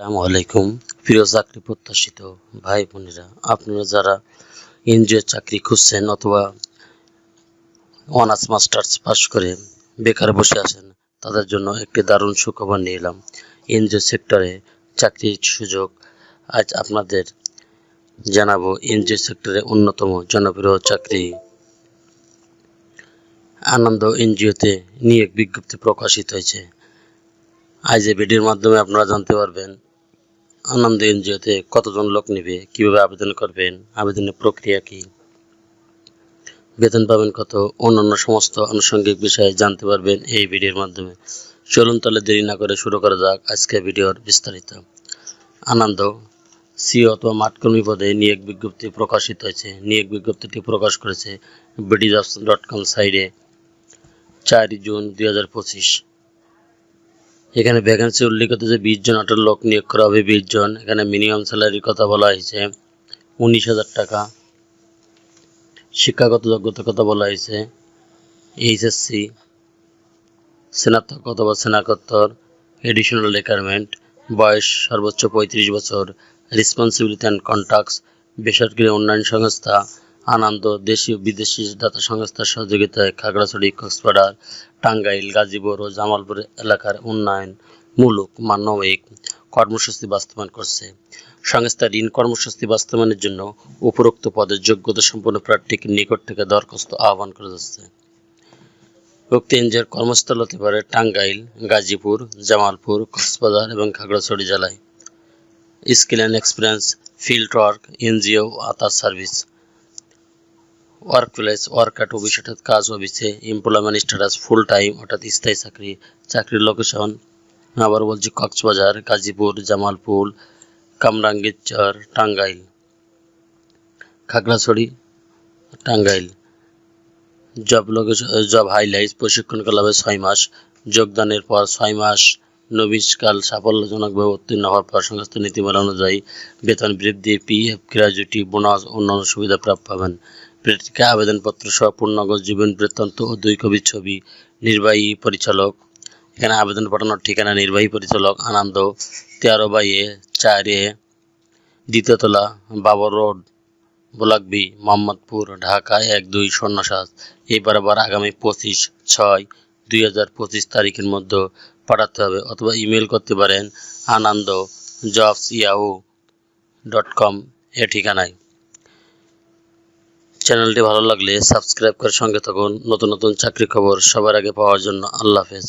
আসসালামু আলাইকুম। প্রিয় চাকরি প্রত্যাশিত ভাই বোনেরা, আপনারা যারা এনজিও চাকরি খুঁজছেন অথবা অনার্স মাস্টার্স পাস করে বেকার বসে আছেন, তাদের জন্য একটি দারুণ সুখবর নিয়ে এলাম। এনজিও সেক্টরে চাকরির সুযোগ আজ আপনাদের জানাবো। এনজিও সেক্টরে অন্যতম জনপ্রিয় চাকরি আনন্দ এনজিওতে নিয়োগ বিজ্ঞপ্তি প্রকাশিত হয়েছে। আজ এই ভিডিওর মাধ্যমে আপনারা জানতে পারবেন আনন্দ এনজিওতে কতজন লোক নেবে, কিভাবে আবেদন করবেন, আবেদনের প্রক্রিয়া কি, বেতন পাবেন কত, অন্যান্য সমস্ত আনুষঙ্গিক বিষয়ে জানতে পারবেন এই ভিডিওর মাধ্যমে। চলুন তাহলে দেরি না করে শুরু করা যাক আজকে ভিডিওর বিস্তারিত। আনন্দ সিও অথবা মাঠকর্মী পদে নিয়োগ বিজ্ঞপ্তি প্রকাশিত হয়েছে। নিয়োগ বিজ্ঞপ্তিটি প্রকাশ করেছে bdjobs.com সাইটে 4 জুন 2025। এখানে ভ্যাকেন্সি উল্লেখিত যে 20 জন আটার লোক নিয়োগ করা হবে। 20 জন। এখানে মিনিমাম স্যালারির কথা বলা হয়েছে 19,000 টাকা। শিক্ষাগত যোগ্যতার কথা বলা হয়েছে এইচএসসি, স্নাতক অথবা স্নাতকোত্তর, এডিশনাল রিকোয়ারমেন্ট, বয়স সর্বোচ্চ 35 বছর, রেসপন্সিবিলিটি অ্যান্ড কন্ট্যাক্টস, বেসরকারি উন্নয়ন সংস্থা আনন্দ, দেশীয় বিদেশি দাতা সংস্থার সহযোগিতায় খাগড়াছড়ি, কক্সবাজার, টাঙ্গাইল, গাজীপুর ও জামালপুর এলাকার উন্নয়নমূলক মানবিক কর্মসূচি বাস্তবায়ন করছে। সংস্থা ঋণ কর্মসূচি বাস্তবায়নের জন্য উপরোক্ত পদের যোগ্যতা সম্পন্ন প্রার্থীকে নিকট থেকে দরখাস্ত আহ্বান করে যাচ্ছে। উক্ত এনজিওর কর্মস্থল হতে পারে টাঙ্গাইল, গাজীপুর, জামালপুর, কক্সবাজার এবং খাগড়াছড়ি জেলায়। Skill and experience, field work, NGO আতার service, work place, work at office অর্থাৎ কাজ অফিসে, এমপ্লয়মেন্ট স্ট্যাটাস ফুল টাইম অর্থাৎ স্থায়ী চাকরি। চাকরির লোকেশন আবার বলছি কক্সবাজার, গাজীপুর, জামালপুর, কামরাঙ্গীরচর, টাঙ্গাইল, খাগড়াছড়ি, টাঙ্গাইল। জব হাইলাইটস, প্রশিক্ষণকাল হবে 6 মাস। যোগদানের পর 6 মাস নবীশকাল সাফল্যজনকভাবে উত্তীর্ণ হওয়ার পর সংস্থা নীতিমালা অনুযায়ী বেতন বৃদ্ধি, পিএফ, গ্র্যাজুইটি, বোনাস ও অন্যান্য সুবিধা প্রাপ্য পাবেন। প্রার্থীকে আবেদনপত্র সহ পূর্ণাঙ্গ জীবন বৃত্তান্ত ও 2 কপি ছবি। নির্বাহী পরিচালক, এখানে আবেদন পাঠানোর ঠিকানা নির্বাহী পরিচালক আনন্দ, 13/4 দ্বিতীয় তলা, Babur road, block B, Mohammadpur, Dhaka 1207। এই বরাবর আগামী 25/6/2025 তারিখের মধ্যে পাঠাতে হবে অথবা ইমেল করতে পারেন anandojobs@yahoo.com এ ঠিকানায়। চ্যানেলটি ভালো লাগলে সাবস্ক্রাইব করে সঙ্গে থাকুন নতুন নতুন চাকরি খবর সবার আগে পাওয়ার জন্য। আল্লাহ হাফেজ।